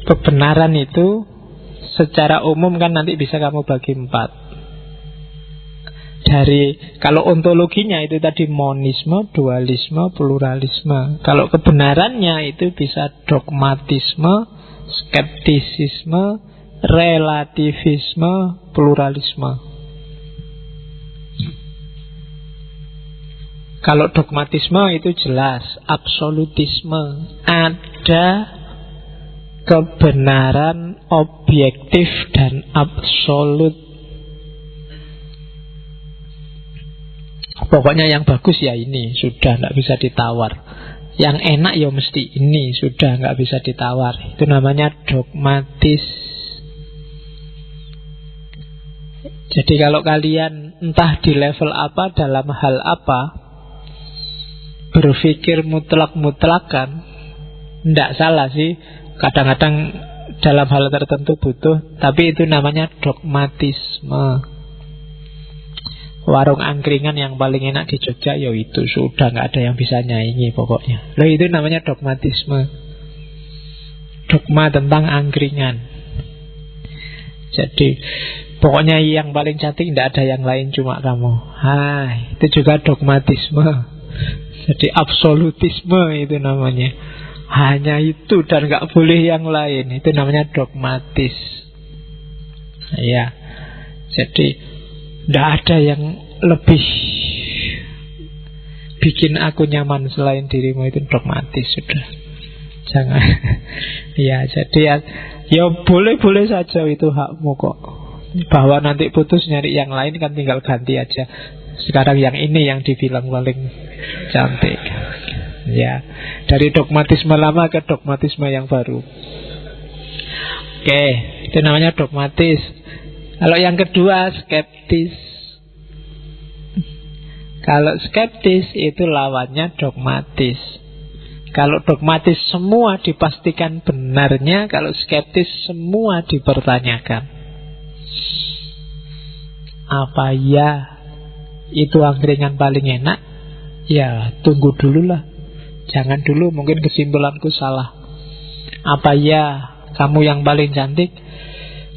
kebenaran itu secara umum kan nanti bisa kamu bagi 4. Dari, kalau ontologinya itu tadi monisme, dualisme, pluralisme. Kalau kebenarannya itu bisa dogmatisme, skeptisisme, relativisme, pluralisme. Kalau dogmatisme itu jelas, absolutisme. Ada kebenaran objektif dan absolut. Pokoknya yang bagus ya ini, sudah nggak bisa ditawar. Yang enak ya mesti ini, sudah nggak bisa ditawar. Itu namanya dogmatis. Jadi kalau kalian entah di level apa, dalam hal apa, berpikir mutlak-mutlakan, nggak salah sih. Kadang-kadang dalam hal tertentu butuh, tapi itu namanya dogmatisme. Warung angkringan yang paling enak di Jogja, ya itu sudah nggak ada yang bisa nyaingi pokoknya. Loh, itu namanya dogmatisme. Dogma tentang angkringan. Jadi pokoknya yang paling cantik, tidak ada yang lain, cuma kamu. Itu juga dogmatisme. Jadi absolutisme itu namanya. Hanya itu dan nggak boleh yang lain. Itu namanya dogmatis. Ya. Jadi tidak ada yang lebih bikin aku nyaman selain dirimu, itu dogmatis sudah. Jangan. Ya, jadi ya boleh-boleh saja, itu hakmu kok. Bahwa nanti putus nyari yang lain kan tinggal ganti aja. Sekarang yang ini yang dibilang paling cantik. Ya, dari dogmatisme lama ke dogmatisme yang baru. Oke, itu namanya dogmatis. Kalau yang kedua, skeptis. Kalau skeptis itu lawannya dogmatis. Kalau dogmatis semua dipastikan benarnya, kalau skeptis semua dipertanyakan. Apa ya itu angkringan paling enak? Ya, tunggu dulu lah. Jangan dulu, mungkin kesimpulanku salah. Apa ya kamu yang paling cantik?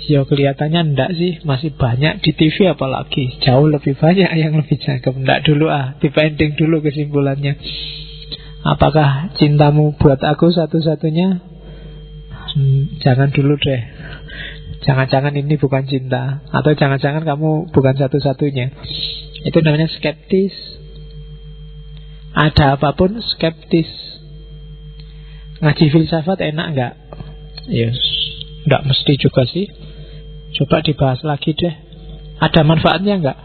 Ya kelihatannya enggak sih, masih banyak di TV apalagi. Jauh lebih banyak yang lebih cakep. Enggak dulu dipending dulu kesimpulannya. Apakah cintamu buat aku satu-satunya? Jangan dulu deh. Jangan-jangan ini bukan cinta. Atau jangan-jangan kamu bukan satu-satunya. Itu namanya skeptis. Ada apapun skeptis. Ngaji filsafat enak enggak? Yes. Enggak mesti juga sih. Coba dibahas lagi deh. Ada manfaatnya enggak?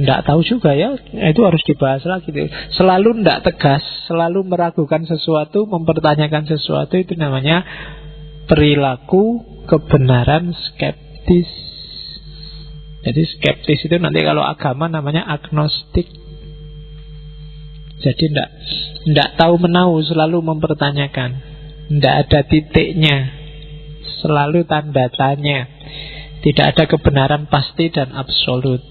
Enggak tahu juga ya. Itu harus dibahas lagi deh. Selalu enggak tegas, selalu meragukan sesuatu, mempertanyakan sesuatu, itu namanya perilaku kebenaran skeptis. Jadi skeptis itu nanti kalau agama namanya agnostik. Jadi enggak tahu menau, selalu mempertanyakan. Enggak ada titiknya, selalu tanda tanya. Tidak ada kebenaran pasti dan absolut.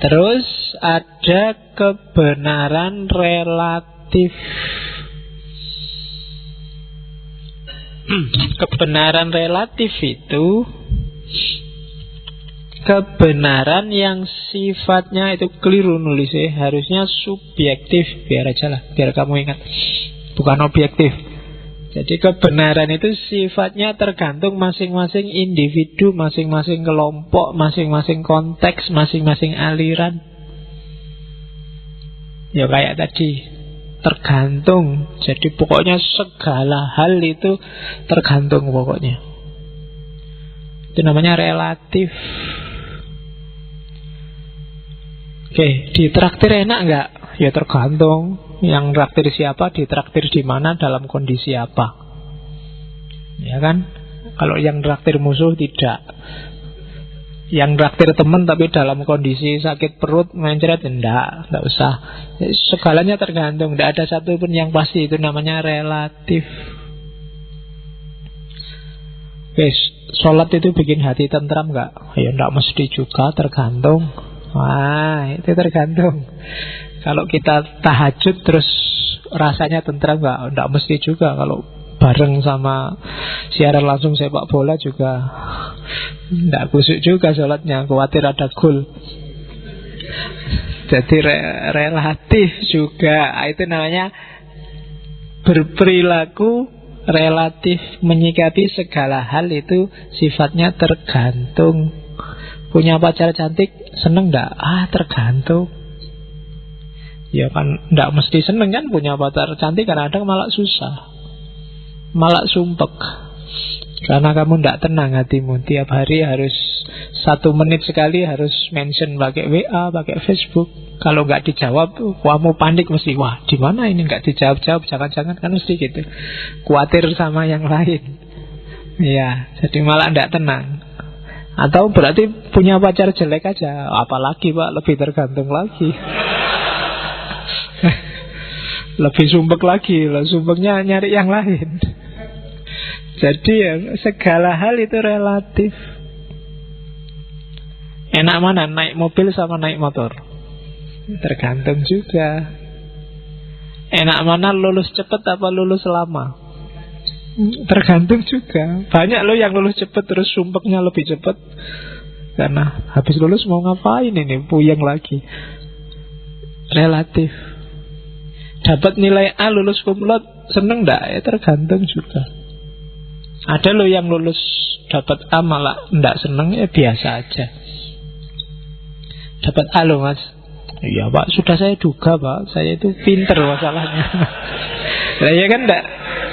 Terus ada kebenaran relatif. Kebenaran relatif itu kebenaran yang sifatnya itu keliru nulisnya, harusnya subjektif. Biar aja lah, biar kamu ingat, bukan objektif. Jadi kebenaran itu sifatnya tergantung masing-masing individu, masing-masing kelompok, masing-masing konteks, masing-masing aliran. Ya kayak tadi, tergantung. Jadi pokoknya segala hal itu tergantung pokoknya. Itu namanya relatif. Oke, ditraktir enak enggak? Ya tergantung. Yang traktir siapa, ditraktir di mana, dalam kondisi apa. Ya kan? Kalau yang traktir musuh tidak. Yang traktir teman tapi dalam kondisi sakit perut mencret, enggak usah. Segalanya tergantung, enggak ada satu pun yang pasti. Itu namanya relatif. Oke, sholat itu bikin hati tentram enggak? Ya enggak mesti juga, tergantung. Itu tergantung. Kalau kita tahajud terus rasanya tentram enggak mesti juga. Kalau bareng sama siaran langsung sepak bola juga tidak khusyuk juga sholatnya, khawatir ada gol. Jadi relatif juga. Itu namanya berperilaku relatif, menyikapi segala hal itu sifatnya tergantung. Punya pacar cantik seneng ndak? Tergantung. Ya kan ndak mesti seneng kan punya pacar cantik, kadang-kadang malah susah, malah sumpek. Karena kamu ndak tenang hatimu. Tiap hari harus 1 menit sekali harus mention pakai WA, pakai Facebook. Kalau nggak dijawab, kamu panik mesti. Wah, di mana ini nggak dijawab-jawab? Jangan-jangan kan mesti gitu. Khawatir sama yang lain. Ya, jadi malah ndak tenang. Atau berarti punya pacar jelek aja. Apalagi Pak, lebih tergantung lagi. Lebih sumpek lagi. Sumpeknya nyari yang lain. Jadi ya, segala hal itu relatif. Enak mana naik mobil sama naik motor? Tergantung juga. Enak mana lulus cepat apa lulus lama? Tergantung juga. Banyak loh yang lulus cepat terus sumpeknya lebih cepat. Karena habis lulus mau ngapain ini, puyeng lagi. Relatif. Dapat nilai A lulus kumlot, seneng enggak? Ya tergantung juga. Ada loh yang lulus dapat A malah enggak seneng, ya biasa aja. Dapat A loh Mas. Iya Pak, sudah saya duga Pak, saya itu pinter masalahnya. Nah ya kan enggak.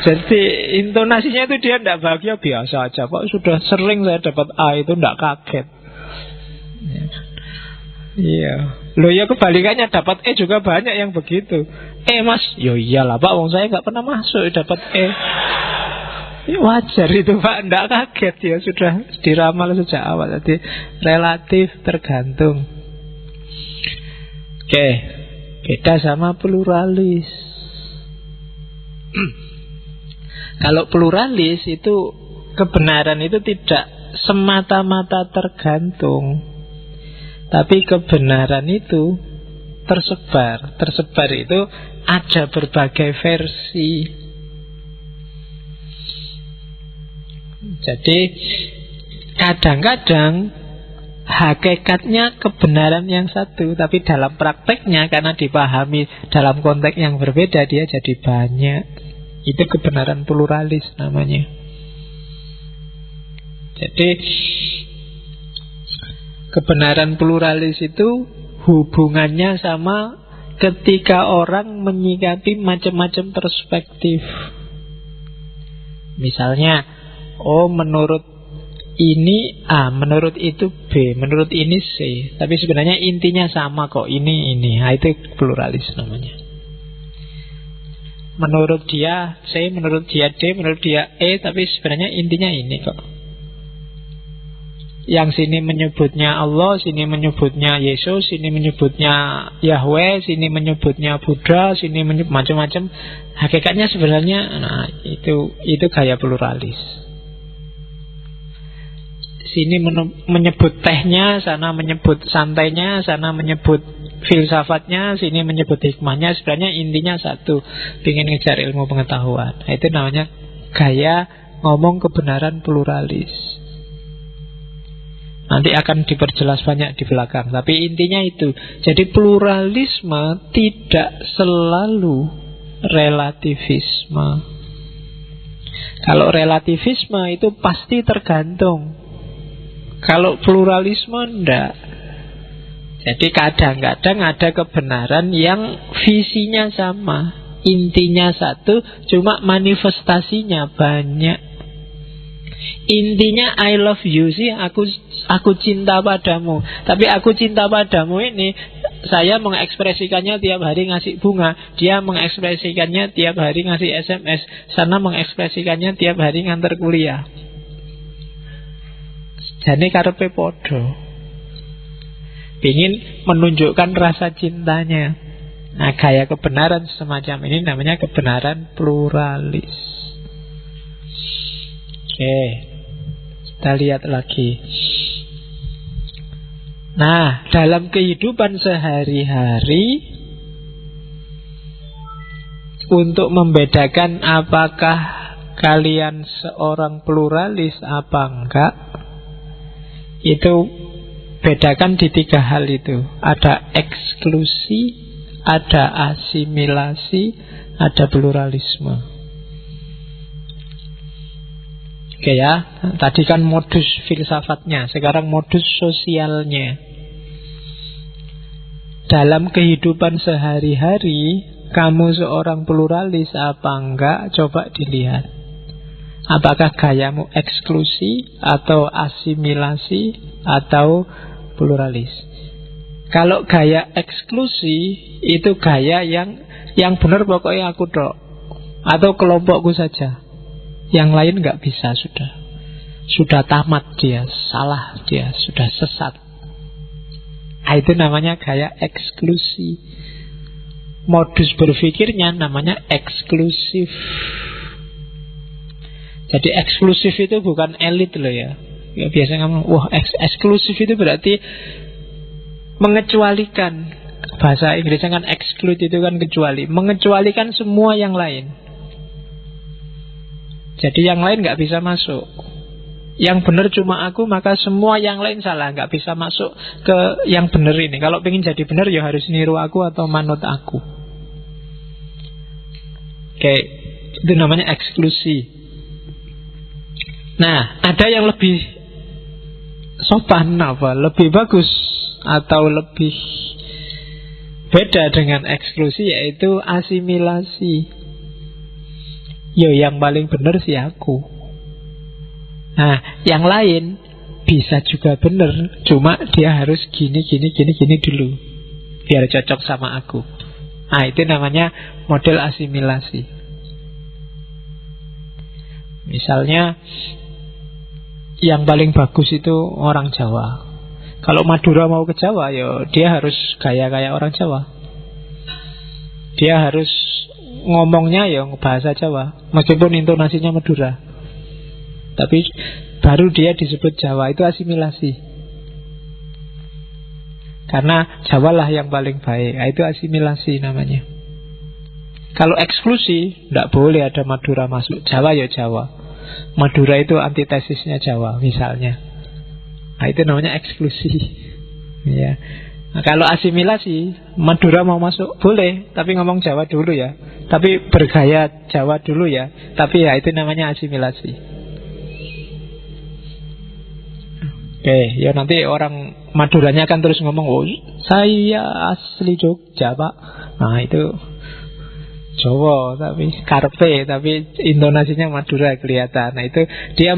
Jadi intonasinya itu dia enggak bahagia, biasa aja Pak, sudah sering saya dapat A itu enggak kaget. Iya. Loh ya kebalikannya, dapat E juga banyak yang begitu. Mas, yo iyalah Pak, wong saya enggak pernah masuk dapat E. Wajar itu Pak, enggak kaget ya, sudah diramal sejak awal. Jadi relatif, tergantung. Oke, beda sama pluralis. Kalau pluralis itu kebenaran itu tidak semata-mata tergantung, tapi kebenaran itu tersebar. Tersebar itu ada berbagai versi. Jadi kadang-kadang hakikatnya kebenaran yang satu, tapi dalam prakteknya karena dipahami dalam konteks yang berbeda, dia jadi banyak. Itu kebenaran pluralis namanya. Jadi kebenaran pluralis itu hubungannya sama ketika orang menyikapi macam-macam perspektif. Misalnya, menurut ini A, menurut itu B, menurut ini C, tapi sebenarnya intinya sama kok, ini. Nah, itu pluralis namanya. Menurut dia C, menurut dia D, menurut dia E, tapi sebenarnya intinya ini kok. Yang sini menyebutnya Allah, sini menyebutnya Yesus, sini menyebutnya Yahweh, sini menyebutnya Buddha, sini macam-macam. Hakikatnya sebenarnya, nah itu gaya pluralis. Sini menyebut tehnya, sana menyebut santainya, sana menyebut filsafatnya, sini menyebut hikmahnya. Sebenarnya intinya satu, ingin ngejar ilmu pengetahuan. Nah, itu namanya gaya ngomong kebenaran pluralis. Nanti akan diperjelas banyak di belakang, tapi intinya itu. Jadi pluralisme tidak selalu relativisme. Kalau relativisme itu pasti tergantung. Kalau pluralisme enggak. Jadi kadang-kadang ada kebenaran yang visinya sama, intinya satu, cuma manifestasinya banyak. Intinya I love you sih, aku cinta padamu. Tapi aku cinta padamu ini, saya mengekspresikannya tiap hari ngasih bunga, dia mengekspresikannya tiap hari ngasih SMS, sana mengekspresikannya tiap hari ngantar kuliah. Jane karepe podo, ingin menunjukkan rasa cintanya. Nah, gaya kebenaran semacam ini namanya kebenaran pluralis. Oke, kita lihat lagi. Nah, dalam kehidupan sehari-hari, untuk membedakan apakah kalian seorang pluralis apa enggak, itu bedakan di 3 hal itu. Ada eksklusi, ada asimilasi, ada pluralisme. Oke ya, tadi kan modus filsafatnya, sekarang modus sosialnya. Dalam kehidupan sehari-hari, kamu seorang pluralis apa enggak, coba dilihat. Apakah gayamu eksklusi atau asimilasi atau pluralis? Kalau gaya eksklusi, itu gaya yang benar pokoknya aku tok, atau kelompokku saja. Yang lain nggak bisa, sudah tamat dia, salah dia, sudah sesat. Itu namanya gaya eksklusi. Modus berpikirnya namanya eksklusif. Jadi eksklusif itu bukan elit loh ya. Biasanya ngomong, wah eksklusif itu berarti mengecualikan. Bahasa Inggrisnya kan exclude itu kan kecuali, mengecualikan semua yang lain. Jadi yang lain gak bisa masuk. Yang benar cuma aku, maka semua yang lain salah, gak bisa masuk ke yang benar ini. Kalau pengen jadi benar ya harus niru aku atau manut aku. Oke, itu namanya eksklusi. Nah, ada yang lebih sopan apa? Lebih bagus atau lebih beda dengan eksklusi, yaitu asimilasi. Yo, yang paling benar sih aku. Nah, yang lain bisa juga benar, cuma dia harus gini dulu biar cocok sama aku. Nah, itu namanya model asimilasi. Misalnya yang paling bagus itu orang Jawa. Kalau Madura mau ke Jawa, ya dia harus gaya kayak orang Jawa. Dia harus ngomongnya ya bahasa Jawa, meskipun intonasinya Madura. Tapi baru dia disebut Jawa, itu asimilasi. Karena Jawa lah yang paling baik, itu asimilasi namanya. Kalau eksklusi, tidak boleh ada Madura masuk. Jawa ya Jawa. Madura itu antitesisnya Jawa misalnya. Nah, itu namanya eksklusi. Ya. Nah, kalau asimilasi, Madura mau masuk boleh, tapi ngomong Jawa dulu ya. Tapi bergaya Jawa dulu ya. Tapi ya itu namanya asimilasi. Oke, ya nanti orang Maduranya akan terus ngomong, oh saya asli Jogja Pak. Nah itu Jawa tapi karpe, tapi intonasinya Madura kelihatan. Nah itu dia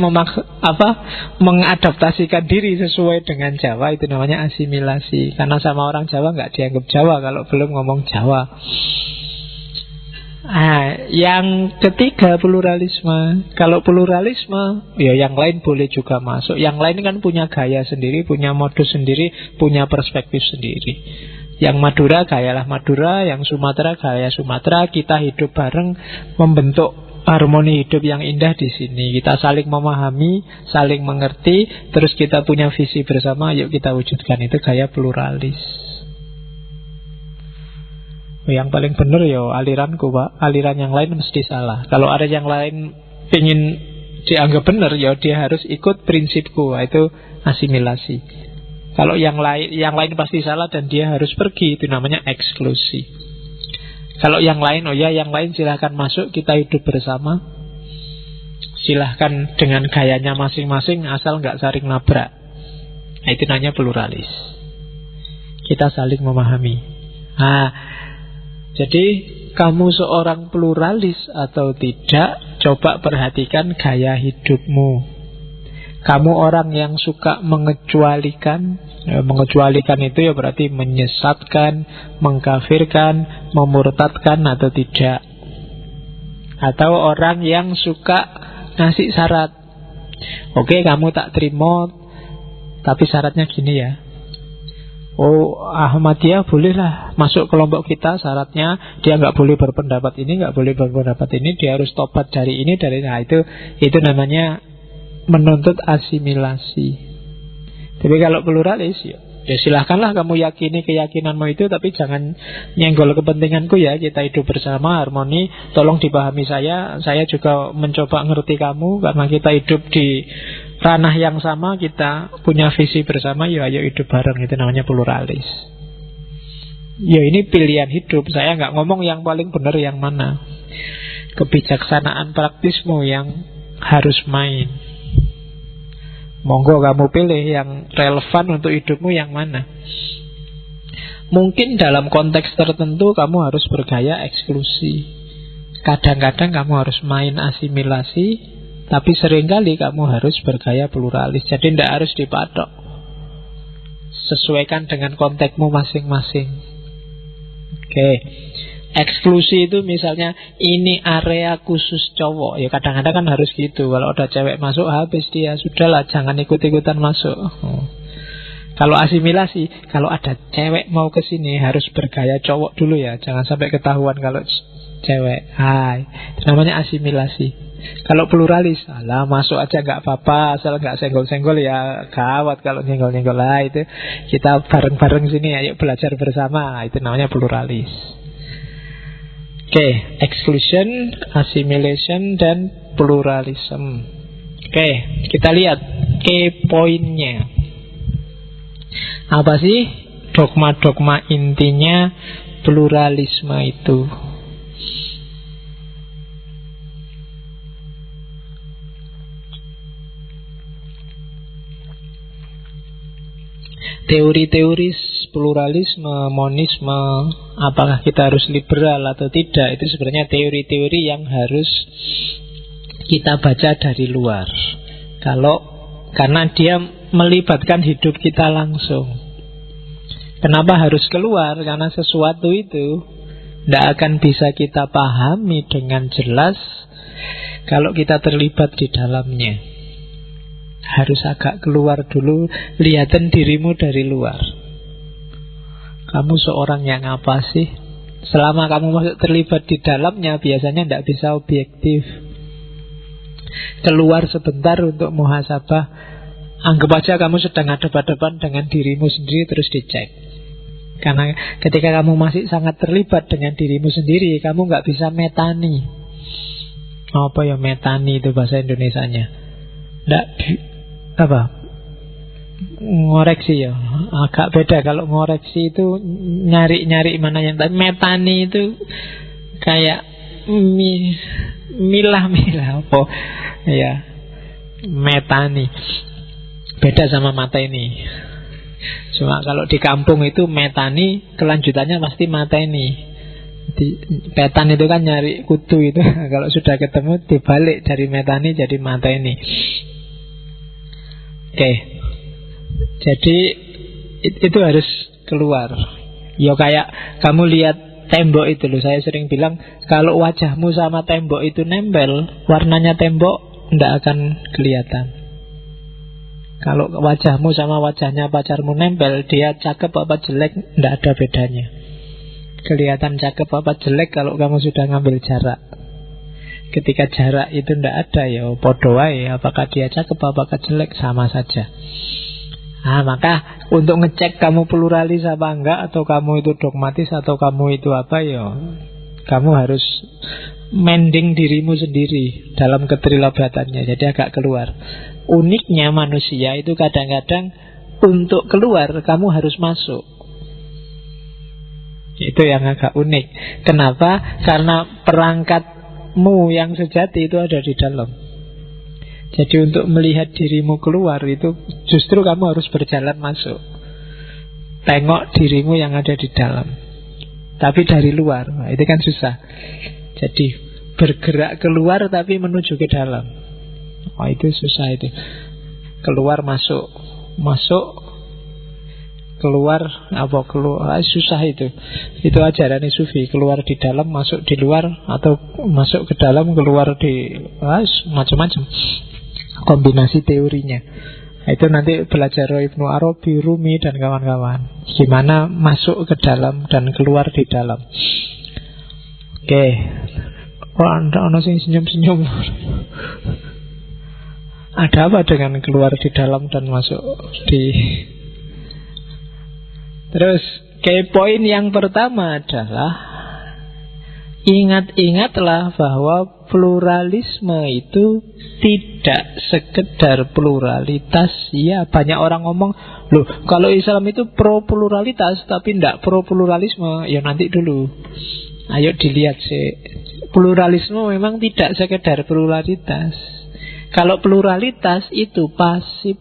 mengadaptasikan diri sesuai dengan Jawa, itu namanya asimilasi. Karena sama orang Jawa nggak dianggap Jawa kalau belum ngomong Jawa. Nah, yang ketiga pluralisme. Kalau pluralisme, ya yang lain boleh juga masuk. Yang lain kan punya gaya sendiri, punya modus sendiri, punya perspektif sendiri. Yang Madura gayalah Madura, yang Sumatera gaya Sumatera. Kita hidup bareng, membentuk harmoni hidup yang indah di sini. Kita saling memahami, saling mengerti, terus kita punya visi bersama, yuk kita wujudkan. Itu gaya pluralis. Yang paling benar ya aliranku Pak. Aliran yang lain mesti salah. Kalau ada yang lain pengen dianggap benar, ya dia harus ikut prinsipku. Itu asimilasi. Kalau yang lain pasti salah dan dia harus pergi, itu namanya eksklusi. Kalau yang lain, oh ya yang lain silahkan masuk, kita hidup bersama. Silahkan dengan gayanya masing-masing, asal nggak saling nabrak. Nah, itu namanya pluralis. Kita saling memahami. Nah, jadi kamu seorang pluralis atau tidak, coba perhatikan gaya hidupmu. Kamu orang yang suka mengecualikan. Mengecualikan itu ya berarti menyesatkan, mengkafirkan, memurtadkan atau tidak. Atau orang yang suka ngasih syarat. Oke, kamu tak terima, tapi syaratnya gini ya. Oh, Ahmadiyah bolehlah masuk kelompok kita, syaratnya dia nggak boleh berpendapat ini, nggak boleh berpendapat ini, dia harus tobat dari ini, dari nah itu namanya menuntut asimilasi. Tapi kalau pluralis, Ya silahkanlah kamu yakini keyakinanmu itu, tapi jangan nyenggol kepentinganku ya. Kita hidup bersama, harmoni. Tolong dipahami saya juga mencoba ngerti kamu. Karena kita hidup di ranah yang sama, kita punya visi bersama, ya ayo hidup bareng. Itu namanya pluralis. Ya ini pilihan hidup. Saya nggak ngomong yang paling benar yang mana. Kebijaksanaan praktismu yang harus main. Monggo kamu pilih yang relevan untuk hidupmu yang mana. Mungkin dalam konteks tertentu kamu harus bergaya eksklusi. Kadang-kadang kamu harus main asimilasi, tapi seringkali kamu harus bergaya pluralis. Jadi tidak harus dipatok. Sesuaikan dengan konteksmu masing-masing. Oke. Eksklusi itu misalnya ini area khusus cowok. Ya kadang-kadang kan harus gitu. Kalau ada cewek masuk habis dia. Sudahlah, jangan ikut-ikutan masuk. Kalau asimilasi, kalau ada cewek mau ke sini harus bergaya cowok dulu ya. Jangan sampai ketahuan kalau cewek. Hai, itu namanya asimilasi. Kalau pluralis, alah masuk aja nggak apa-apa, asal nggak senggol-senggol ya. Gawat kalau senggol-senggol lah itu. Kita bareng-bareng sini, ayo belajar bersama. Itu namanya pluralis. Oke, exclusion, assimilation, dan pluralism. Oke, kita lihat key pointnya. Apa sih dogma-dogma intinya pluralisme itu? Teori-teori pluralisme, monisme, apakah kita harus liberal atau tidak, itu sebenarnya teori-teori yang harus kita baca dari luar. Karena dia melibatkan hidup kita langsung. Kenapa harus keluar? Karena sesuatu itu tidak akan bisa kita pahami dengan jelas kalau kita terlibat di dalamnya. Harus agak keluar dulu, lihatin dirimu dari luar. Kamu seorang yang apa sih? Selama kamu masih terlibat di dalamnya, biasanya tidak bisa objektif. Keluar sebentar untuk muhasabah. Anggap aja kamu sedang hadap-hadapan dengan dirimu sendiri, terus dicek. Karena ketika kamu masih sangat terlibat dengan dirimu sendiri, kamu nggak bisa metani. Apa ya metani itu bahasa Indonesianya? Nggak apa? Ngoreksi ya. Agak beda. Kalau ngoreksi itu nyari-nyari mana yang tadi. Metani itu kayak milah-milah apa ya, metani. Beda sama mata ini. Cuma kalau di kampung itu metani, kelanjutannya pasti mata ini. Petan itu kan nyari kutu itu. Kalau sudah ketemu dibalik dari metani jadi mata ini. Oke. Jadi itu harus keluar. Ya kayak kamu lihat tembok itu loh. Saya sering bilang kalau wajahmu sama tembok itu nempel, warnanya tembok tidak akan kelihatan. Kalau wajahmu sama wajahnya pacarmu nempel, dia cakep apa jelek tidak ada bedanya. Kelihatan cakep apa jelek kalau kamu sudah ngambil jarak. Ketika jarak itu tidak ada, ya podo wae, apakah dia cakep apakah jelek sama saja. Maka untuk ngecek kamu pluralis apa enggak, atau kamu itu dogmatis, atau kamu itu apa, ya kamu harus mending dirimu sendiri dalam keterlibatannya. Jadi agak keluar. Uniknya manusia itu kadang-kadang untuk keluar kamu harus masuk. Itu yang agak unik. Kenapa? Karena perangkatmu yang sejati itu ada di dalam. Jadi untuk melihat dirimu keluar itu justru kamu harus berjalan masuk. Tengok dirimu yang ada di dalam. Tapi dari luar, itu kan susah. Jadi bergerak keluar tapi menuju ke dalam. Itu susah itu. Keluar masuk, masuk keluar apa keluar, susah itu. Itu ajaran Sufi, keluar di dalam, masuk di luar, atau masuk ke dalam, keluar di macam-macam kombinasi teorinya. Itu nanti belajar Ibnu Arabi, Rumi dan kawan-kawan. Gimana masuk ke dalam dan keluar di dalam. Oke. Anda sing senyum-senyum. Ada apa dengan keluar di dalam dan masuk di Terus key point yang pertama adalah ingat-ingatlah bahwa pluralisme itu tidak sekedar pluralitas. Ya, banyak orang ngomong, loh kalau Islam itu pro pluralitas tapi tidak pro pluralisme. Ya nanti dulu, ayo dilihat sih. Pluralisme memang tidak sekedar pluralitas. Kalau pluralitas itu pasif.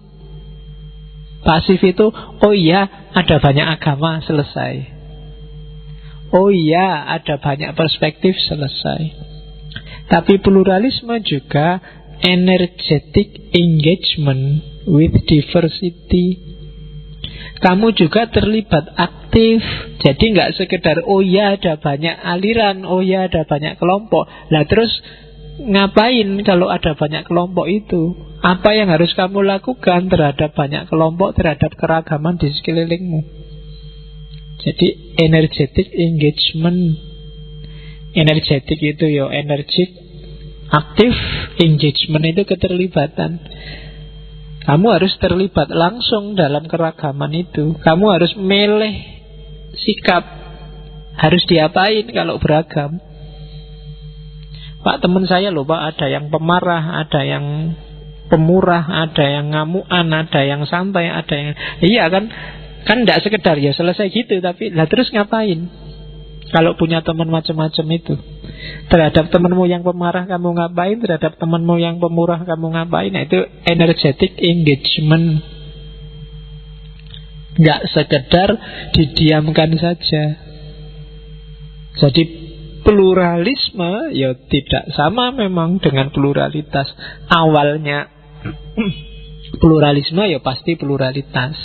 Pasif itu, oh iya ada banyak agama, selesai. Oh iya ada banyak perspektif, selesai. Tapi pluralisme juga energetic engagement with diversity. Kamu juga terlibat aktif. Jadi nggak sekedar oh iya ada banyak aliran, oh iya ada banyak kelompok. Lah terus ngapain kalau ada banyak kelompok itu? Apa yang harus kamu lakukan terhadap banyak kelompok, terhadap keragaman di sekelilingmu? Jadi energetic engagement. Energetic itu ya energik, aktif, engagement itu keterlibatan. Kamu harus terlibat langsung dalam keragaman itu. Kamu harus milih sikap, harus diapain kalau beragam. Pak, teman saya loh Pak, ada yang pemarah, ada yang pemurah, ada yang ngamuan, ada yang santai, ada yang... Iya kan tidak sekedar ya selesai gitu. Tapi lah terus ngapain kalau punya teman macam-macam itu? Terhadap temanmu yang pemarah kamu ngapain? Terhadap temanmu yang pemurah kamu ngapain? Nah, itu energetic engagement. Nggak sekedar didiamkan saja. Jadi pluralisme ya tidak sama memang dengan pluralitas. Awalnya pluralisme ya pasti pluralitas.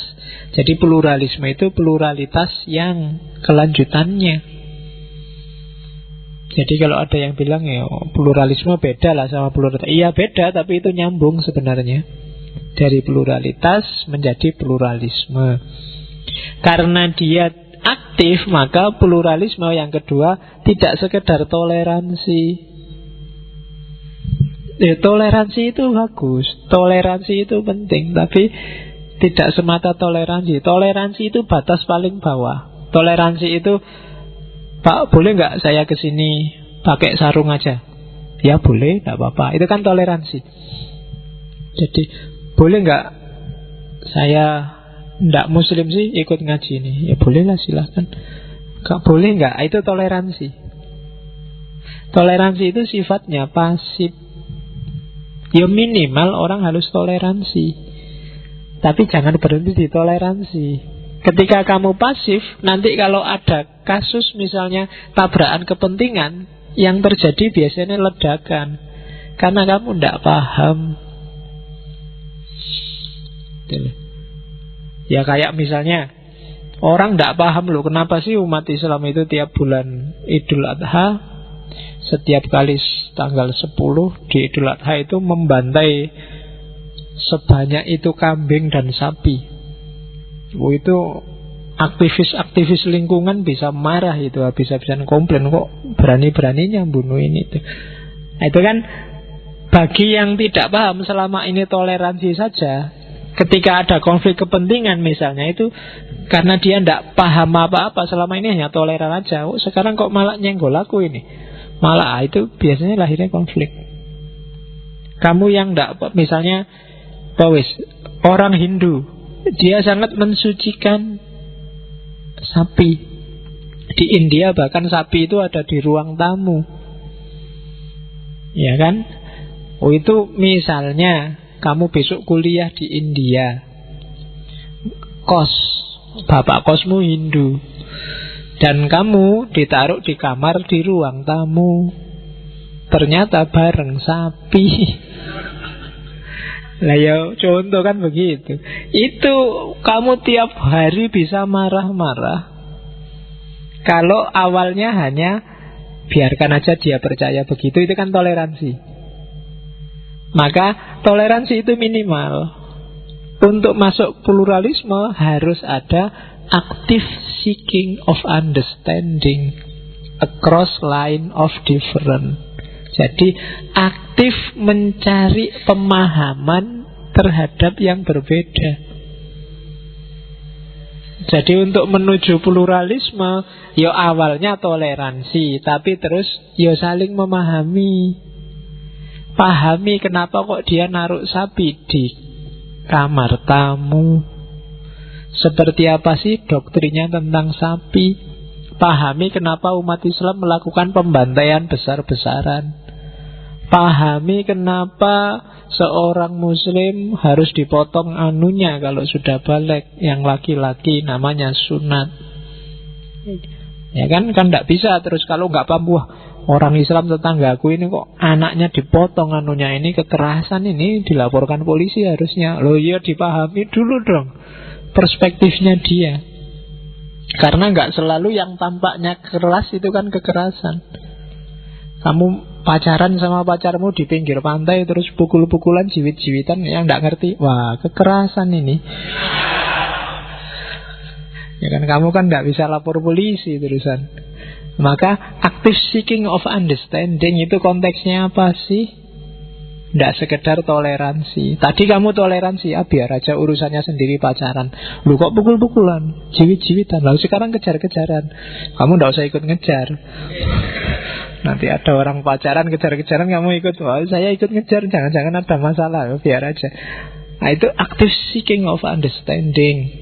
Jadi pluralisme itu pluralitas yang kelanjutannya. Jadi kalau ada yang bilang ya pluralisme beda lah sama pluralitas. Iya beda, tapi itu nyambung sebenarnya. Dari pluralitas menjadi pluralisme. Karena dia aktif, maka pluralisme yang kedua tidak sekedar toleransi. Ya, toleransi itu bagus, toleransi itu penting, tapi tidak semata toleransi. Toleransi itu batas paling bawah. Toleransi itu, Pak, boleh nggak saya kesini pakai sarung aja? Ya boleh, nggak apa-apa. Itu kan toleransi. Jadi boleh nggak saya nggak muslim sih ikut ngaji nih? Ya bolehlah, silahkan. Gak boleh nggak? Itu toleransi. Toleransi itu sifatnya pasif. Ya minimal orang harus toleransi. Tapi jangan berhenti di toleransi. Ketika kamu pasif, nanti kalau ada kasus misalnya tabrakan kepentingan, yang terjadi biasanya ledakan. Karena kamu tidak paham. Ya kayak misalnya orang tidak paham loh, kenapa sih umat Islam itu tiap bulan Idul Adha, setiap kali tanggal 10 di Idul Adha itu membantai sebanyak itu kambing dan sapi. Itu aktivis-aktivis lingkungan bisa marah itu, habis-habisan komplain, kok berani-beraninya bunuh ini itu. Nah, itu kan bagi yang tidak paham selama ini toleransi saja. Ketika ada konflik kepentingan misalnya, itu karena dia tidak paham apa-apa, selama ini hanya toleran aja. Oh, sekarang kok malah nyenggol aku ini. Malah itu biasanya lahirnya konflik. Kamu yang tidak, misalnya orang Hindu, dia sangat mensucikan sapi. Di India bahkan sapi itu ada di ruang tamu. Ya kan? Oh, itu misalnya kamu besok kuliah di India, bapak kosmu Hindu, dan kamu ditaruh di kamar di ruang tamu, ternyata bareng sapi. Lah ya contoh kan begitu. Itu kamu tiap hari bisa marah-marah. Kalau awalnya hanya biarkan aja dia percaya begitu, itu kan toleransi. Maka toleransi itu minimal. Untuk masuk pluralisme harus ada active seeking of understanding across line of difference. Jadi aktif mencari pemahaman terhadap yang berbeda. Jadi untuk menuju pluralisme, ya awalnya toleransi, tapi terus ya saling memahami. Pahami kenapa kok dia naruh sapi di kamar tamu. Seperti apa sih doktrinnya tentang sapi. Pahami kenapa umat Islam melakukan pembantaian besar-besaran. Pahami kenapa seorang muslim harus dipotong anunya kalau sudah balik. Yang laki-laki namanya sunat. Ya kan tidak bisa terus kalau nggak paham. Wah, orang Islam tetanggaku ini kok anaknya dipotong anunya, ini kekerasan, ini dilaporkan polisi harusnya. Loh iya, dipahami dulu dong perspektifnya dia. Karena nggak selalu yang tampaknya keras itu kan kekerasan. Kamu pacaran sama pacarmu di pinggir pantai terus pukul-pukulan, jiwit-jiwitan, yang nggak ngerti, wah kekerasan ini. Ya kan kamu kan nggak bisa lapor polisi terusan. Maka active seeking of understanding itu konteksnya apa sih? Tidak sekedar toleransi. Tadi kamu toleransi, biar aja urusannya sendiri pacaran. Lu kok pukul-pukulan, jiwit-jiwitan. Lalu sekarang kejar-kejaran. Kamu tidak usah ikut ngejar. Nanti ada orang pacaran kejar-kejaran, kamu ikut. Wah, saya ikut ngejar, jangan-jangan ada masalah. Biar aja. Nah, itu active seeking of understanding.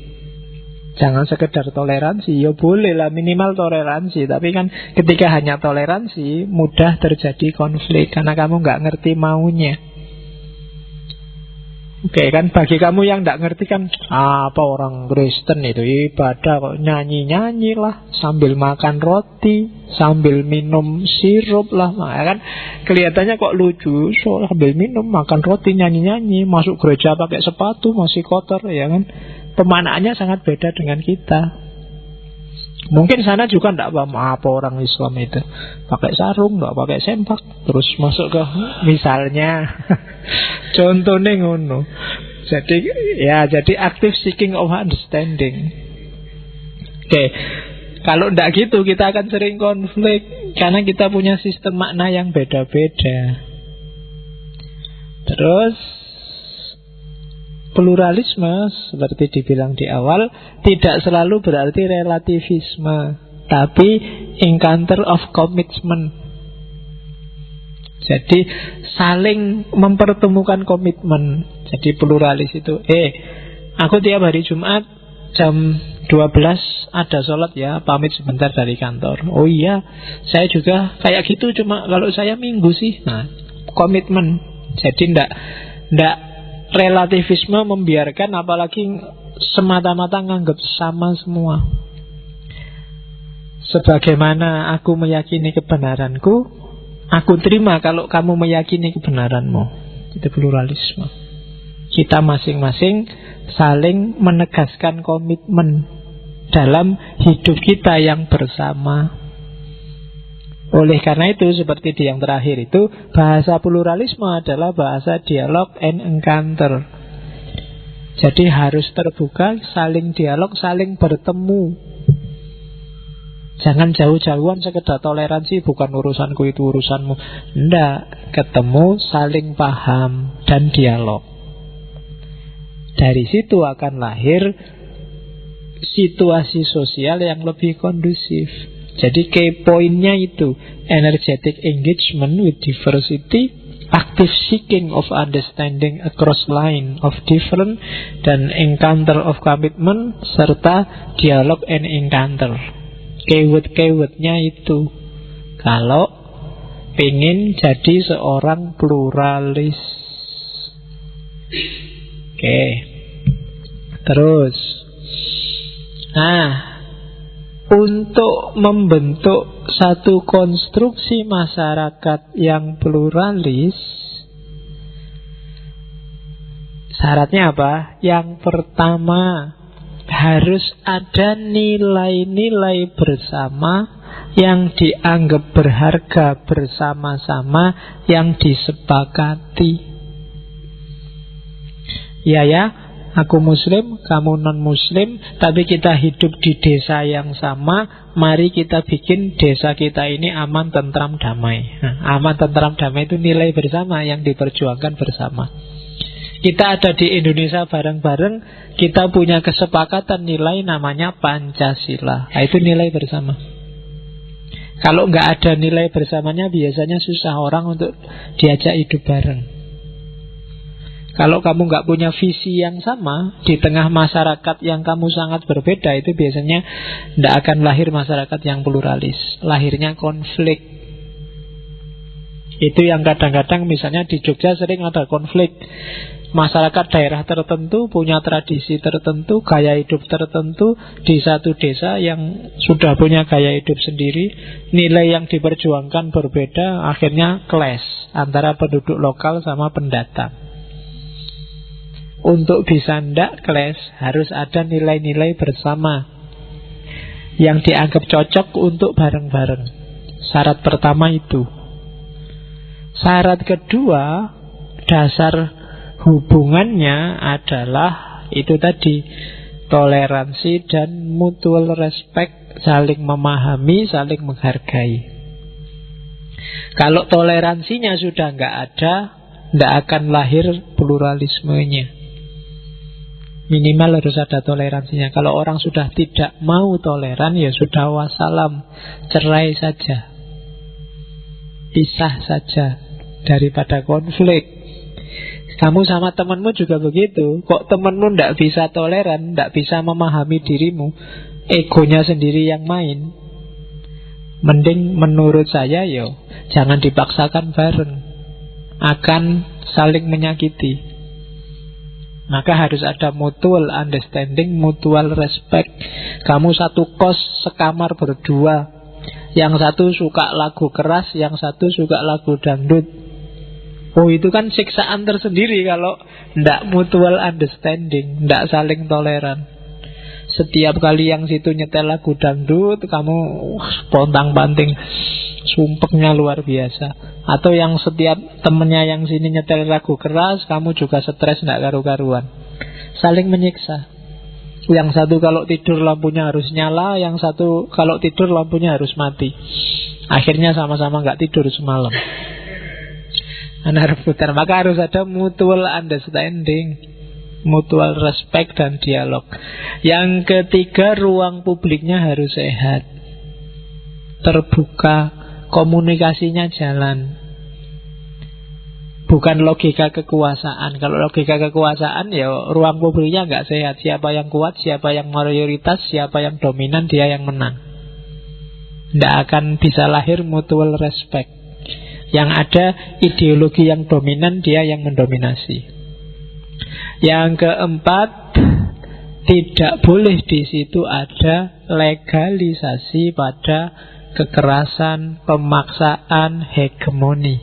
Jangan sekedar toleransi. Ya boleh lah, minimal toleransi. Tapi kan ketika hanya toleransi, mudah terjadi konflik karena kamu nggak ngerti maunya. Oke kan, bagi kamu yang nggak ngerti kan, apa orang Kristen itu ibadah kok nyanyi-nyanyi lah, sambil makan roti, sambil minum sirup lah. Nah, kan kelihatannya kok lucu, so, sambil minum, makan roti, nyanyi-nyanyi, masuk gereja pakai sepatu masih kotor, ya kan. Pemaknaannya sangat beda dengan kita. Mungkin sana juga tidak paham apa orang Islam itu pakai sarung, tidak pakai sempak, terus masuk ke misalnya contohnya ngono. Jadi active seeking of understanding. Oke. Kalau tidak gitu kita akan sering konflik karena kita punya sistem makna yang beda-beda. Terus pluralisme, seperti dibilang di awal, tidak selalu berarti relativisme, tapi encounter of commitment. Jadi saling mempertemukan komitmen. Jadi pluralis itu, aku tiap hari Jumat jam 12 ada sholat ya, pamit sebentar dari kantor. Oh iya, saya juga kayak gitu, cuma kalau saya minggu sih. Nah, komitmen. Jadi ndak relativisme membiarkan, apalagi semata-mata nganggap sama semua. Sebagaimana aku meyakini kebenaranku, aku terima kalau kamu meyakini kebenaranmu. Itu pluralisme. Kita masing-masing saling menegaskan komitmen dalam hidup kita yang bersama. Oleh karena itu, seperti di yang terakhir itu, bahasa pluralisme adalah bahasa dialog and encounter. Jadi harus terbuka, saling dialog, saling bertemu. Jangan jauh-jauhan sekedar toleransi, bukan urusanku itu urusanmu. Tidak, ketemu, saling paham, dan dialog. Dari situ akan lahir situasi sosial yang lebih kondusif. Jadi key pointnya itu energetic engagement with diversity, active seeking of understanding across line of different, dan encounter of commitment, serta dialog and encounter. Keyword-keywordnya itu kalau pengen jadi seorang pluralis. Oke. Terus untuk membentuk satu konstruksi masyarakat yang pluralis, syaratnya apa? Yang pertama, harus ada nilai-nilai bersama yang dianggap berharga bersama-sama, yang disepakati. Ya, aku muslim, kamu non-muslim, tapi kita hidup di desa yang sama. Mari kita bikin desa kita ini aman, tentram, damai. Aman, tentram, damai itu nilai bersama yang diperjuangkan bersama. Kita ada di Indonesia bareng-bareng, kita punya kesepakatan nilai namanya Pancasila. Nah, itu nilai bersama. Kalau nggak ada nilai bersamanya, biasanya susah orang untuk diajak hidup bareng. Kalau kamu nggak punya visi yang sama di tengah masyarakat yang kamu sangat berbeda, itu biasanya tidak akan lahir masyarakat yang pluralis. Lahirnya konflik. Itu yang kadang-kadang misalnya di Jogja sering ada konflik. Masyarakat daerah tertentu punya tradisi tertentu, gaya hidup tertentu. Di satu desa yang sudah punya gaya hidup sendiri, nilai yang diperjuangkan berbeda, akhirnya clash antara penduduk lokal sama pendatang. Untuk bisa ndak clash, harus ada nilai-nilai bersama yang dianggap cocok untuk bareng-bareng. Syarat pertama itu. Syarat kedua, dasar hubungannya adalah itu tadi, toleransi dan mutual respect, saling memahami, saling menghargai. Kalau toleransinya sudah nggak ada, nggak akan lahir pluralismenya. Minimal harus ada toleransinya. Kalau orang sudah tidak mau toleran, ya sudah wassalam, cerai saja, pisah saja, daripada konflik. Kamu sama temanmu juga begitu. Kok temanmu tidak bisa toleran, tidak bisa memahami dirimu, egonya sendiri yang main, mending menurut saya jangan dipaksakan bareng, akan saling menyakiti. Maka harus ada mutual understanding, mutual respect. Kamu satu kos, sekamar berdua, yang satu suka lagu keras, yang satu suka lagu dangdut. Oh, itu kan siksaan tersendiri kalau tidak mutual understanding, tidak saling toleran. Setiap kali yang situ nyetel lagu dangdut, kamu pontang-panting, sumpeknya luar biasa. Atau yang setiap temennya yang sini nyetel lagu keras, kamu juga stres tidak karu-karuan. Saling menyiksa. Yang satu kalau tidur lampunya harus nyala, yang satu kalau tidur lampunya harus mati. Akhirnya sama-sama nggak tidur semalam. Rebutan. Maka harus ada mutual understanding, mutual respect dan dialog. Yang ketiga, ruang publiknya harus sehat, terbuka, komunikasinya jalan. Bukan logika kekuasaan. Kalau logika kekuasaan, ruang publiknya nggak sehat. Siapa yang kuat, siapa yang mayoritas, siapa yang dominan, dia yang menang. Tidak akan bisa lahir mutual respect. Yang ada ideologi yang dominan, dia yang mendominasi. Yang keempat, tidak boleh di situ ada legalisasi pada kekerasan, pemaksaan, hegemoni.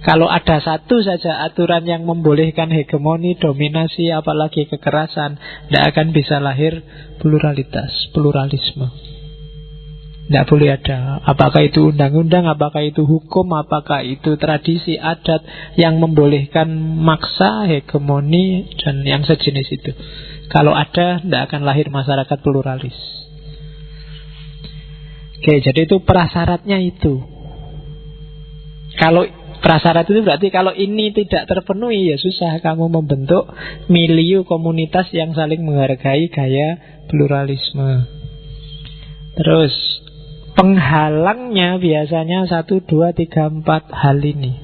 Kalau ada satu saja aturan yang membolehkan hegemoni, dominasi, apalagi kekerasan, tidak akan bisa lahir pluralisme. Tidak boleh ada. Apakah itu undang-undang, apakah itu hukum, apakah itu tradisi adat yang membolehkan maksa, hegemoni, dan yang sejenis itu. Kalau ada, tidak akan lahir masyarakat pluralis. Oke, jadi itu prasyaratnya itu. Kalau prasyarat itu berarti kalau ini tidak terpenuhi, ya susah kamu membentuk milieu komunitas yang saling menghargai gaya pluralisme. Terus penghalangnya biasanya 1, 2, 3, 4 hal ini.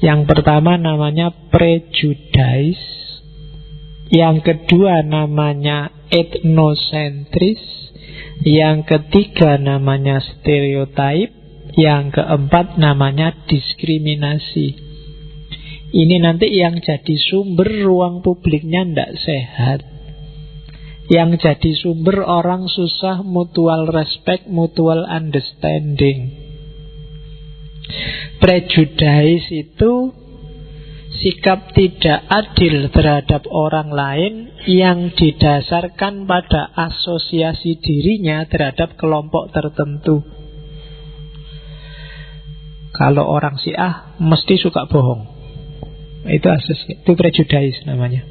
Yang pertama namanya prejudice. Yang kedua namanya etnosentris. Yang ketiga namanya stereotype. Yang keempat namanya diskriminasi. Ini nanti yang jadi sumber ruang publiknya tidak sehat. Yang jadi sumber orang susah mutual respect, mutual understanding. Prejudice itu sikap tidak adil terhadap orang lain yang didasarkan pada asosiasi dirinya terhadap kelompok tertentu. Kalau orang Syiah mesti suka bohong, itu prejudice namanya.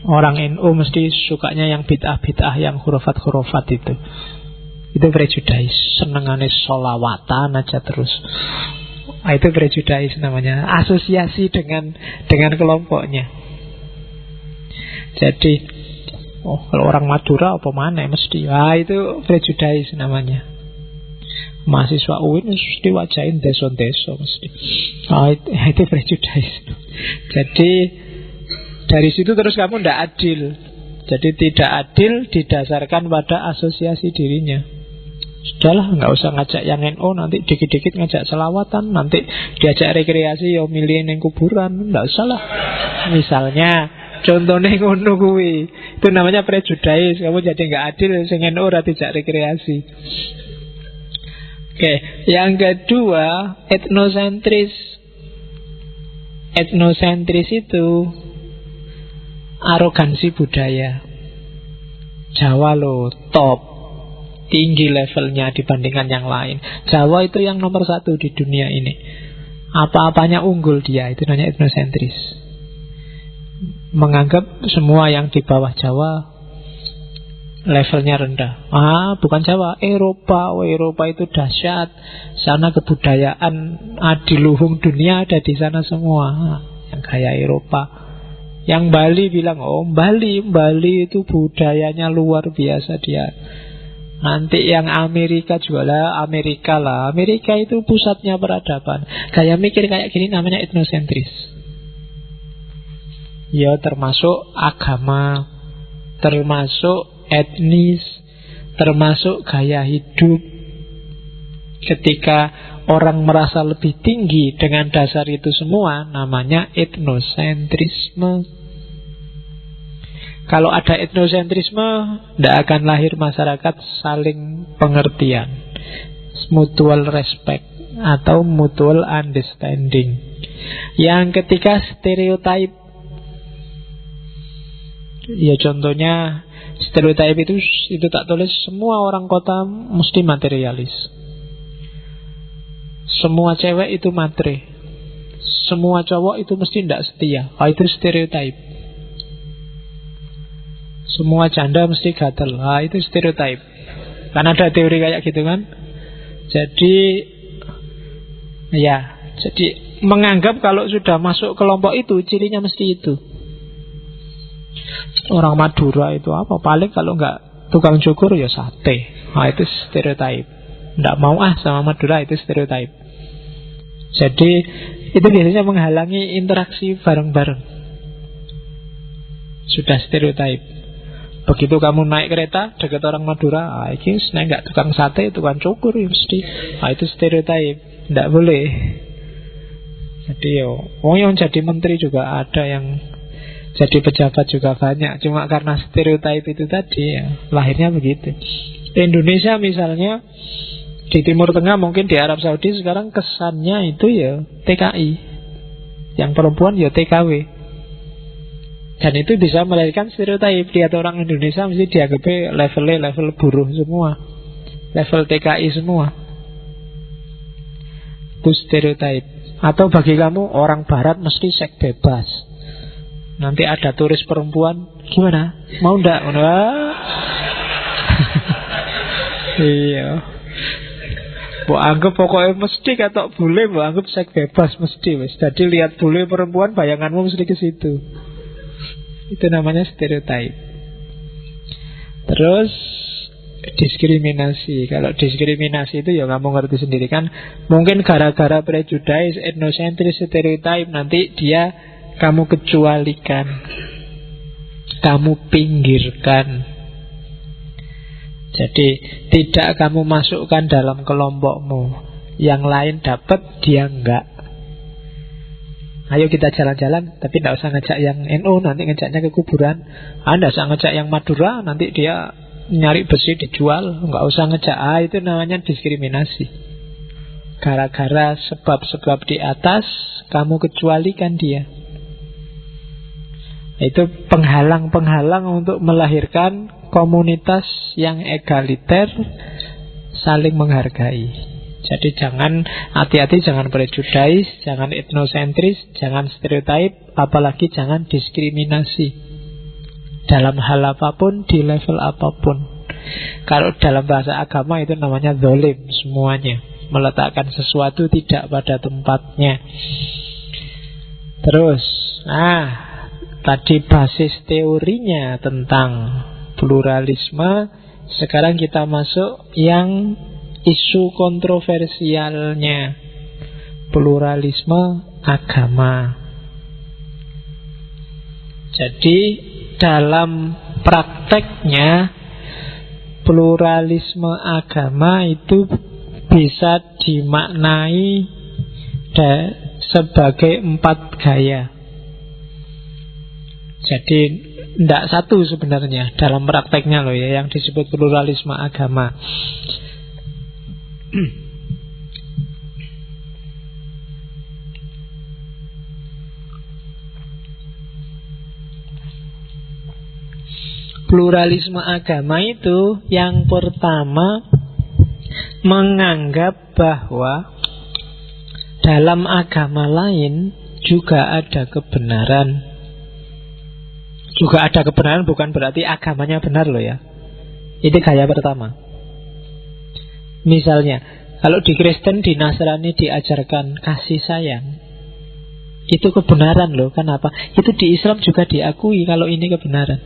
Orang NU mesti sukanya yang bid'ah-bid'ah, yang khurafat-khurafat itu prejudice. Senengane sholawatan aja terus. Itu prejudice namanya, asosiasi dengan kelompoknya. Jadi kalau orang Madura apa mana mesti. Itu prejudice namanya. Mahasiswa UIN mesti wajahin deso-deso mesti. Itu prejudice. Jadi dari situ terus kamu tidak adil. Jadi tidak adil didasarkan pada asosiasi dirinya. Sudahlah, nggak usah ngajak yang NU, nanti dikit-dikit ngajak selawatan, nanti diajak rekreasi ya milihin yang kuburan, nggak usah lah. Misalnya, contohnya ngono kuwi, itu namanya prejudice. Kamu jadi nggak adil, sing NU ora dijak rekreasi. Oke, yang kedua etnosentris. Etnosentris itu arogansi budaya. Jawa loh top, tinggi levelnya dibandingkan yang lain. Jawa itu yang nomor 1 di dunia ini. Apa-apanya unggul dia, itu namanya etnosentris. Menganggap semua yang di bawah Jawa levelnya rendah. Bukan Jawa, Eropa. Eropa itu dahsyat. Sana kebudayaan adiluhung dunia ada di sana semua. Yang gaya Eropa. Yang Bali bilang, Bali itu budayanya luar biasa dia. Nanti yang Amerika juga lah, Amerika itu pusatnya peradaban. Gaya mikir kayak gini namanya etnosentris. Ya termasuk agama, termasuk etnis, termasuk gaya hidup. Ketika orang merasa lebih tinggi dengan dasar itu semua, namanya etnosentrisme. Kalau ada etnosentrisme, tidak akan lahir masyarakat saling pengertian, mutual respect atau mutual understanding. Yang ketiga stereotype. Ya contohnya stereotype itu tak tulis semua orang kota mesti materialis. Semua cewek itu matre. Semua cowok itu mesti tidak setia. Itu stereotype. Semua janda mesti gatel. Itu stereotype. Kan ada teori kayak gitu kan. Jadi menganggap kalau sudah masuk kelompok itu cirinya mesti itu. Orang Madura itu apa? Paling kalau nggak tukang cukur ya sate. Itu stereotype. Nggak mau sama Madura, itu stereotype. Jadi itu biasanya menghalangi interaksi bareng-bareng. Sudah stereotype. Begitu kamu naik kereta dekat orang Madura, ini nggak tukang sate, tukang cukur ya mesti. Itu stereotype, tidak boleh. Jadi yang jadi menteri juga ada, yang jadi pejabat juga banyak. Cuma karena stereotype itu tadi lahirnya begitu. Di Indonesia misalnya, di Timur Tengah mungkin di Arab Saudi sekarang kesannya itu ya TKI, yang perempuan ya TKW. Dan itu bisa melahirkan stereotip. Lihat orang Indonesia mesti dianggapnya level buruh semua, level TKI semua. Itu stereotip. Atau bagi kamu orang Barat mesti seks bebas. Nanti ada turis perempuan, gimana? Mau ndak? Iya. Mbok anggap pokoknya mesti katok bule, mbok anggap seks bebas mesti wis. Jadi lihat bule perempuan bayanganmu mesti ke situ. Itu namanya stereotype. Terus diskriminasi. Kalau diskriminasi itu ya kamu ngerti sendiri kan. Mungkin gara-gara prejudice, etnosentris, stereotype, nanti dia kamu kecualikan, kamu pinggirkan. Jadi tidak kamu masukkan dalam kelompokmu. Yang lain dapat, dia enggak. Ayo kita jalan-jalan, tapi tidak usah ngajak yang NU, nanti ngajaknya ke kuburan. Tidak usah ngajak yang Madura, nanti dia nyari besi dijual. Nggak usah ngajak. Itu namanya diskriminasi. Gara-gara sebab-sebab di atas, kamu kecualikan dia. Itu penghalang-penghalang untuk melahirkan komunitas yang egaliter, saling menghargai. Jadi jangan, hati-hati, jangan prejudice, jangan etnosentris, jangan stereotype, apalagi jangan diskriminasi dalam hal apapun, di level apapun. Kalau dalam bahasa agama itu namanya zalim semuanya. meletakkan sesuatu tidak pada tempatnya. Terus, tadi basis teorinya tentang pluralisme. Sekarang kita masuk yang isu kontroversialnya, pluralisme agama. Jadi dalam prakteknya pluralisme agama itu bisa dimaknai sebagai 4 gaya. Jadi tidak satu sebenarnya dalam prakteknya loh ya, yang disebut pluralisme agama. Pluralisme agama itu yang pertama menganggap bahwa dalam agama lain juga ada kebenaran. Juga ada kebenaran bukan berarti agamanya benar loh ya. Itu gaya pertama. Misalnya, kalau di Kristen, di Nasrani diajarkan kasih sayang, itu kebenaran loh. Kenapa? Itu di Islam juga diakui kalau ini kebenaran.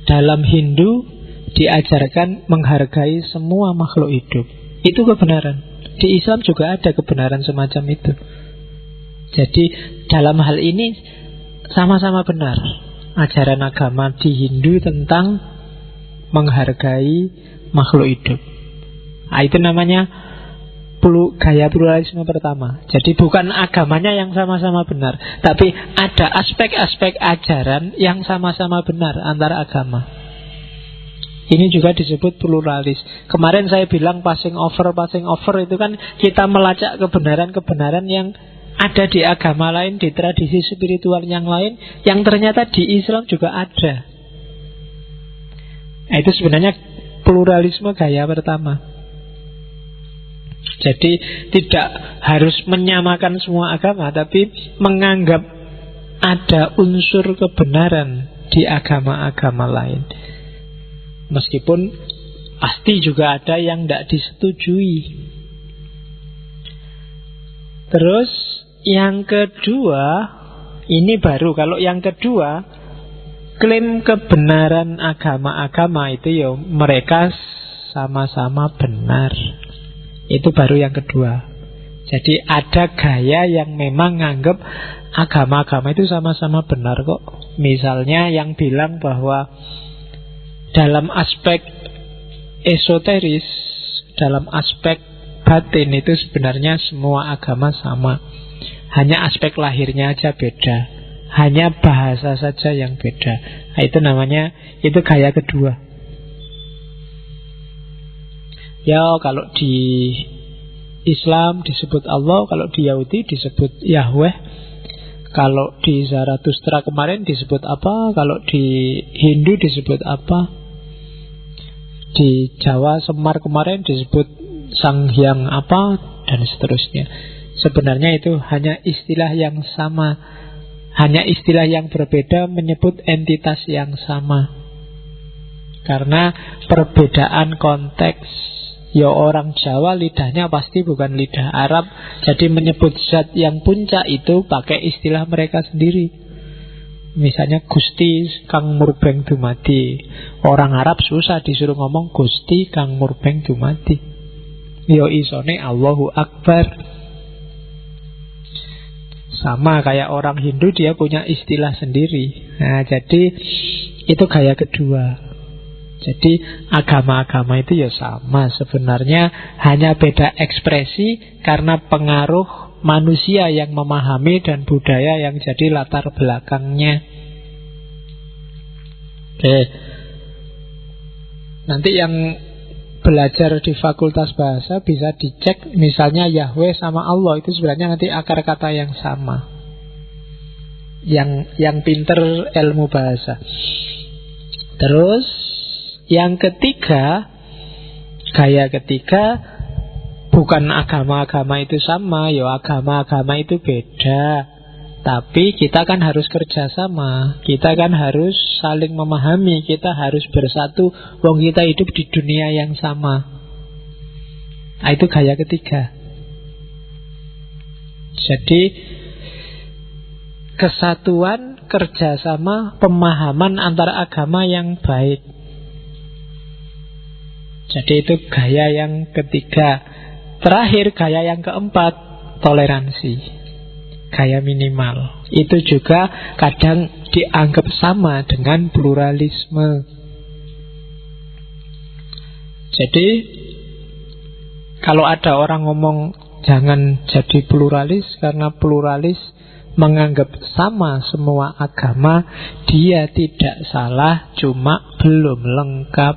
Dalam Hindu diajarkan menghargai semua makhluk hidup. Itu kebenaran. Di Islam juga ada kebenaran semacam itu. Jadi dalam hal ini sama-sama benar. Ajaran agama di Hindu tentang menghargai makhluk hidup. Itu namanya gaya pluralisme pertama. Jadi bukan agamanya yang sama-sama benar, tapi ada aspek-aspek ajaran yang sama-sama benar antara agama. Ini juga disebut pluralis. Kemarin saya bilang passing over itu kan kita melacak kebenaran-kebenaran yang ada di agama lain, di tradisi spiritual yang lain, yang ternyata di Islam juga ada. Itu sebenarnya pluralisme gaya pertama. Jadi tidak harus menyamakan semua agama, tapi menganggap ada unsur kebenaran di agama-agama lain. Meskipun pasti juga ada yang tidak disetujui. Terus yang kedua, ini baru. Kalau yang kedua, klaim kebenaran agama-agama itu ya mereka sama-sama benar. Itu baru yang kedua. Jadi ada gaya yang memang nganggep agama-agama itu sama-sama benar kok. Misalnya yang bilang bahwa dalam aspek esoteris, dalam aspek batin itu sebenarnya semua agama sama. Hanya aspek lahirnya aja beda. Hanya bahasa saja yang beda. Itu namanya, itu gaya kedua. Ya, kalau di Islam disebut Allah, kalau di Yahudi disebut Yahweh, kalau di Zarathustra kemarin disebut apa, kalau di Hindu disebut apa, di Jawa Semar kemarin disebut Sang Hyang apa, dan seterusnya. Sebenarnya itu hanya istilah yang sama, hanya istilah yang berbeda menyebut entitas yang sama. Karena perbedaan konteks. Ya orang Jawa lidahnya pasti bukan lidah Arab, jadi menyebut zat yang puncak itu pakai istilah mereka sendiri. Misalnya Gusti Kang Murbeng Dumadi. Orang Arab susah disuruh ngomong Gusti Kang Murbeng Dumadi. Yo isone Allahu Akbar. Sama kayak orang Hindu, dia punya istilah sendiri. Nah, jadi itu gaya kedua. Jadi agama-agama itu ya sama sebenarnya, hanya beda ekspresi karena pengaruh manusia yang memahami dan budaya yang jadi latar belakangnya. Oke. Nanti yang belajar di Fakultas Bahasa bisa dicek, misalnya Yahweh sama Allah itu sebenarnya nanti akar kata yang sama. Yang pinter ilmu bahasa. Terus yang ketiga, gaya ketiga, bukan agama-agama itu sama, ya agama-agama itu beda. Tapi kita kan harus kerjasama, kita kan harus saling memahami, kita harus bersatu. Wong kita hidup di dunia yang sama. Nah, itu gaya ketiga. Jadi kesatuan, kerjasama, pemahaman antara agama yang baik. Jadi itu gaya yang ketiga. Terakhir, gaya yang keempat, toleransi. Gaya minimal. Itu juga kadang dianggap sama dengan pluralisme. Jadi kalau ada orang ngomong jangan jadi pluralis karena pluralis menganggap sama semua agama, dia tidak salah, cuma belum lengkap.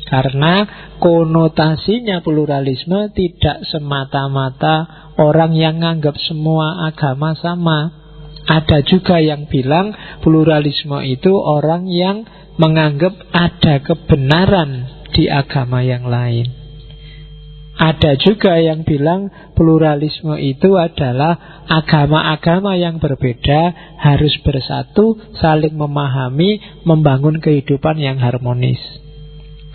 Karena konotasinya pluralisme tidak semata-mata orang yang menganggap semua agama sama. Ada juga yang bilang pluralisme itu orang yang menganggap ada kebenaran di agama yang lain. Ada juga yang bilang pluralisme itu adalah agama-agama yang berbeda harus bersatu, saling memahami, membangun kehidupan yang harmonis.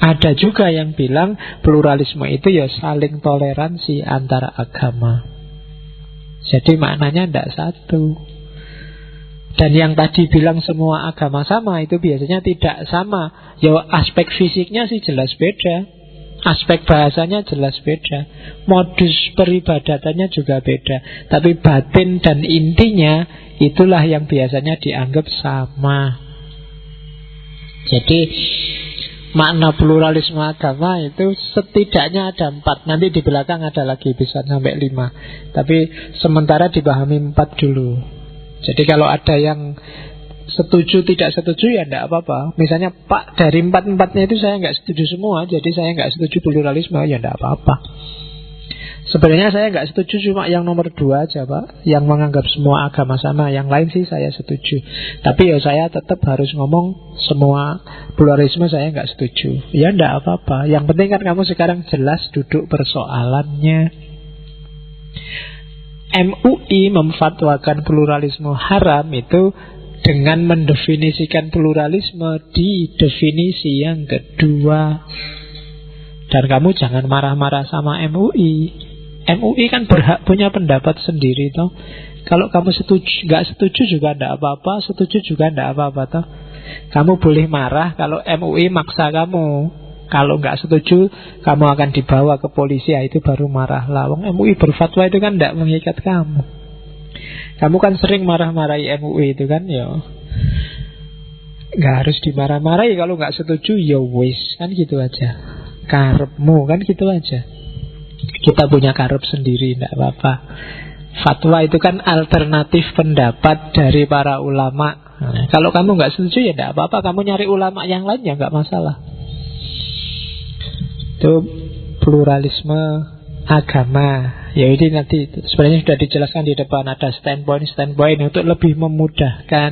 Ada juga yang bilang pluralisme itu ya saling toleransi antara agama. Jadi maknanya tidak satu. Dan yang tadi bilang semua agama sama, itu biasanya tidak sama. Ya aspek fisiknya sih jelas beda, aspek bahasanya jelas beda, modus peribadatannya juga beda. Tapi batin dan intinya itulah yang biasanya dianggap sama. Jadi makna pluralisme agama itu setidaknya ada 4. Nanti di belakang ada lagi, bisa sampai 5. Tapi sementara dipahami 4 dulu. Jadi kalau ada yang setuju tidak setuju ya tidak apa-apa. Misalnya Pak, dari 4-4-nya itu saya nggak setuju semua, jadi saya nggak setuju pluralisme, ya tidak apa-apa. Sebenarnya saya nggak setuju cuma yang nomor 2 aja Pak, yang menganggap semua agama sama. Yang lain sih saya setuju. Tapi ya saya tetap harus ngomong semua pluralisme saya nggak setuju. Ya tidak apa-apa. Yang penting kan kamu sekarang jelas duduk persoalannya. MUI memfatwakan pluralisme haram itu dengan mendefinisikan pluralisme di definisi yang kedua. Dan kamu jangan marah-marah sama MUI. MUI kan berhak punya pendapat sendiri toh. Kalau kamu nggak setuju juga tidak apa-apa, setuju juga tidak apa-apa toh. Kamu boleh marah kalau MUI maksa kamu. Kalau nggak setuju, kamu akan dibawa ke polisi, ya itu baru marah lah. Wong MUI berfatwa itu kan tidak mengikat kamu. Kamu kan sering marah-marahi MUI itu kan, ya nggak harus dimarah-marahi. Kalau nggak setuju, ya wis, kan gitu aja. Karepmu kan gitu aja. Kita punya karep sendiri, tidak apa-apa. Fatwa itu kan alternatif pendapat dari para ulama. Nah, kalau kamu nggak setuju ya tidak apa-apa. Kamu nyari ulama yang lain ya nggak masalah. Itu pluralisme agama. Ya ini nanti sebenarnya sudah dijelaskan di depan, ada standpoint untuk lebih memudahkan.